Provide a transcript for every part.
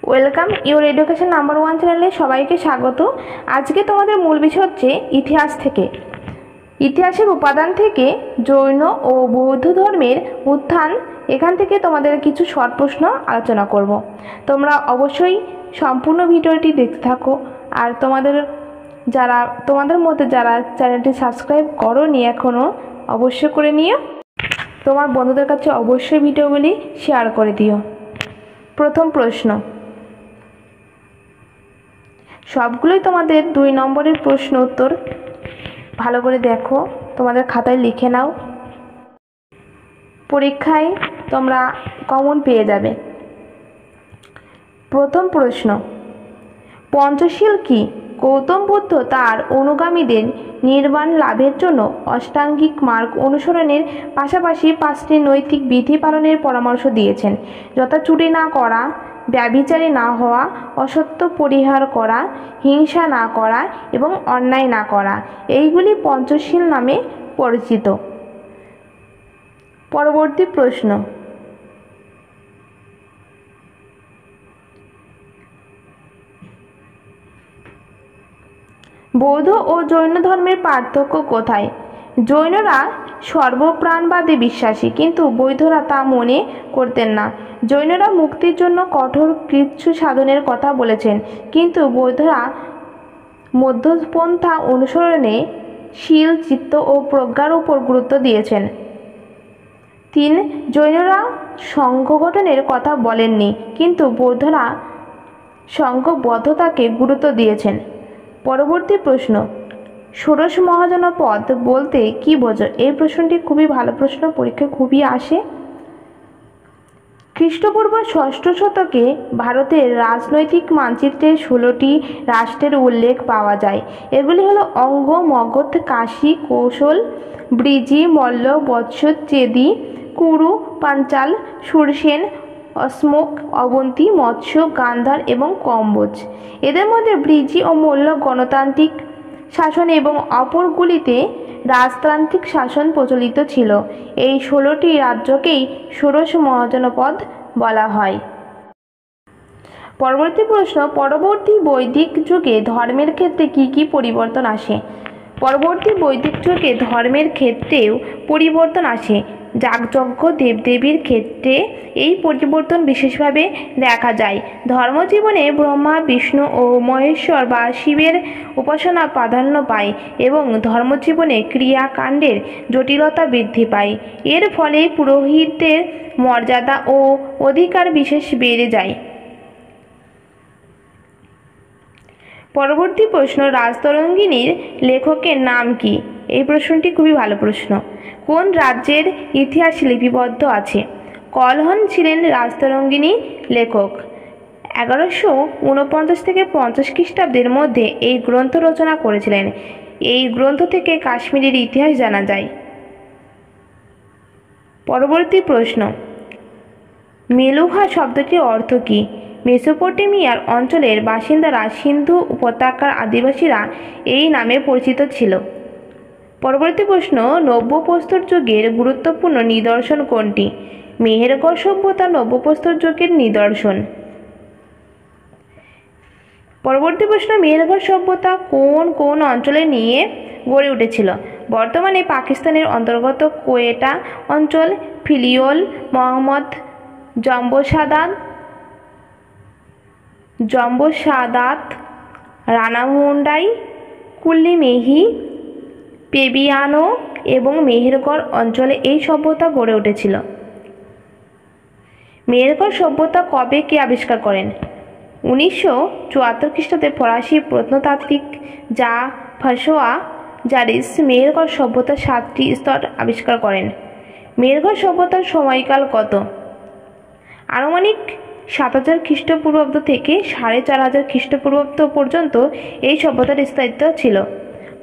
Welcome your education number 1 চ্যানেলে সবাইকে স্বাগত। আজকে তোমাদের মূল বিষয় হচ্ছে ইতিহাস থেকে। ইতিহাসের উপাদান থেকে জৈন ও বৌদ্ধ ধর্মের উত্থান, এখান থেকে তোমাদের কিছু শর্ট প্রশ্ন আলোচনা করব। তোমরা অবশ্যই সম্পূর্ণ ভিডিওটি দেখতে থাকো। আর তোমাদের মধ্যে যারা চ্যানেলটি সাবস্ক্রাইব করোনি এখনও, অবশ্যই করে নিও। তোমার বন্ধুদের কাছে অবশ্যই ভিডিওগুলি শেয়ার করে দিও। প্রথম প্রশ্ন, সবগুলোই তোমাদের 2 নম্বরের প্রশ্ন উত্তর। ভালো করে দেখো, তোমাদের খাতায় লিখে নাও, পরীক্ষায় তোমরা কমন পেয়ে যাবে। প্রথম প্রশ্ন, পঞ্চশীল কি? গৌতম বুদ্ধ তার অনুগামীদের নির্বাণ লাভের জন্য অষ্টাঙ্গিক মার্গ অনুসরণের পাশাপাশি 5টি নৈতিক বিধি পালনের পরামর্শ দিয়েছেন, যথা চুরি না করা, ব্যভিচারী না হওয়া, অসত্য পরিহার করা, হিংসা না করা এবং অন্যায় না করা। এইগুলি পঞ্চশীল নামে পরিচিত। পরবর্তী প্রশ্ন, বৌদ্ধ ও জৈন ধর্মের পার্থক্য কোথায়? জৈনরা সর্বপ্রাণবাদে বিশ্বাসী, কিন্তু বৌদ্ধরা তা মনে করতেন না। জৈনরা মুক্তির জন্য কঠোর কৃচ্ছু সাধনের কথা বলেছেন, কিন্তু বৌদ্ধরা মধ্যপন্থা অনুসরণে শীল, চিত্ত ও প্রজ্ঞার উপর গুরুত্ব দিয়েছেন। 3. জৈনরা সংঘ গঠনের কথা বলেননি, কিন্তু বৌদ্ধরা সংঘবদ্ধতাকে গুরুত্ব দিয়েছেন। পরবর্তী প্রশ্ন, ষোড়শ মহাজনপদ বলতে কি বোঝো? এই প্রশ্নটি খুবই ভালো প্রশ্ন, পরীক্ষায় খুবই আসে। খ্রিস্টপূর্ব 6ষ্ঠ শতকে ভারতের রাজনৈতিক মানচিত্রে 16টি রাষ্ট্রের উল্লেখ পাওয়া যায়। এগুলি হলো অঙ্গ, মগধ, কাশী, কৌশল, ব্রিজি, মল্ল, বৎস, চেদি, কুরু, পাঞ্চাল, সুরসেন, অশোক, অবন্তী, মৎস্য, গান্ধার এবং কম্বোজ। এদের মধ্যে ব্রিজি ও মল্ল গণতান্ত্রিক শাসন এবং অপরগুলিতে রাজতান্ত্রিক শাসন প্রচলিত ছিল। এই 16টি রাজ্যকেই ষোড়শ মহাজনপদ বলা হয়। পরবর্তী প্রশ্ন, পরবর্তী বৈদিক যুগে ধর্মের ক্ষেত্রে কি কি পরিবর্তন আসে? পরবর্তী বৈদিক যুগে ধর্মের ক্ষেত্রেও পরিবর্তন আসে। যাগযজ্ঞ, দেবদেবীর ক্ষেত্রে এই পরিবর্তন বিশেষভাবে দেখা যায়। ধর্মজীবনে ব্রহ্মা, বিষ্ণু ও মহেশ্বর বা শিবের উপাসনা প্রাধান্য পায় এবং ধর্মজীবনে ক্রিয়াকাণ্ডের জটিলতা বৃদ্ধি পায়। এর ফলে পুরোহিতদের মর্যাদা ও অধিকার বিশেষ বেড়ে যায়। পরবর্তী প্রশ্ন, রাজতরঙ্গিনীর লেখকের নাম কি? এই প্রশ্নটি খুবই ভালো প্রশ্ন। কোন রাজ্যের ইতিহাস লিপিবদ্ধ আছে? কলহন ছিলেন রাজতরঙ্গিনী লেখক। 1149 থেকে 50 খ্রিস্টাব্দের মধ্যে এই গ্রন্থ রচনা করেছিলেন। এই গ্রন্থ থেকে কাশ্মীরের ইতিহাস জানা যায়। পরবর্তী প্রশ্ন, মেলুহা শব্দটির অর্থ কী? মেসোপটেমিয়ার অঞ্চলের বাসিন্দারা সিন্ধু উপত্যকার আদিবাসীরা এই নামে পরিচিত ছিল। পরবর্তী প্রশ্ন, নব্যপ্রস্তর যুগের গুরুত্বপূর্ণ নিদর্শন কোনটি? মেহেরগড় সভ্যতা নব্যপ্রস্তর যুগের নিদর্শন। পরবর্তী প্রশ্ন, মেহেরগড় সভ্যতা কোন কোন অঞ্চলে নিয়ে গড়ে উঠেছিল? বর্তমানে পাকিস্তানের অন্তর্গত কোয়েটা অঞ্চল, ফিলিওল, মোহাম্মদ জম্বসাদাত, রানামুন্ডাই, কুল্লি মেহি, পেবিয়ানো এবং মেহেরগড় অঞ্চলে এই সভ্যতা গড়ে উঠেছিল। মেহেরগড় সভ্যতা কবে কে আবিষ্কার করেন? 1974 খ্রিস্টাব্দে ফরাসি প্রত্নতাত্ত্বিক ফ্রাঁসোয়া জারিস মেহেরগড় সভ্যতার 7টি স্তর আবিষ্কার করেন। মেহেরগড় সভ্যতার সময়কাল কত? আনুমানিক 7000 খ্রিস্টপূর্বাব্দ থেকে 4500 খ্রিস্টপূর্বাব্দ পর্যন্ত এই সভ্যতার স্থায়িত্ব ছিল।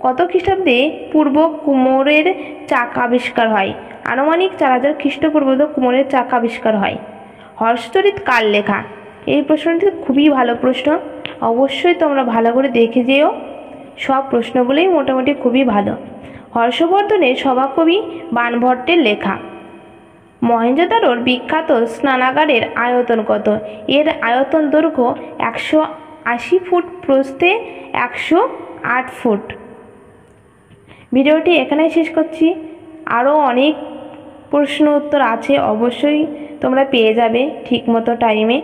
কত খ্রিস্টাব্দে পূর্ব কুমোরের চাকা আবিষ্কার হয়? আনুমানিক 4000 খ্রিস্টপূর্বাব্দ কুমোরের চাকা আবিষ্কার হয়। হর্ষচরিত কার লেখা? এই প্রশ্নটি খুবই ভালো প্রশ্ন, অবশ্যই তোমরা ভালো করে দেখে যেও। সব প্রশ্নগুলোই মোটামুটি খুবই ভালো। হর্ষবর্ধনের সভাকবি বাণভট্টের লেখা। মহেঞ্জোদারোর বিখ্যাত স্নানাগারের আয়তন কত? এর আয়তন দৈর্ঘ্য 180 ফুট, প্রস্থে 108 ফুট। ভিডিওটি এখানেই শেষ করছি। আরও অনেক প্রশ্ন উত্তর আছে, অবশ্যই তোমরা পেয়ে যাবে ঠিকমতো টাইমে।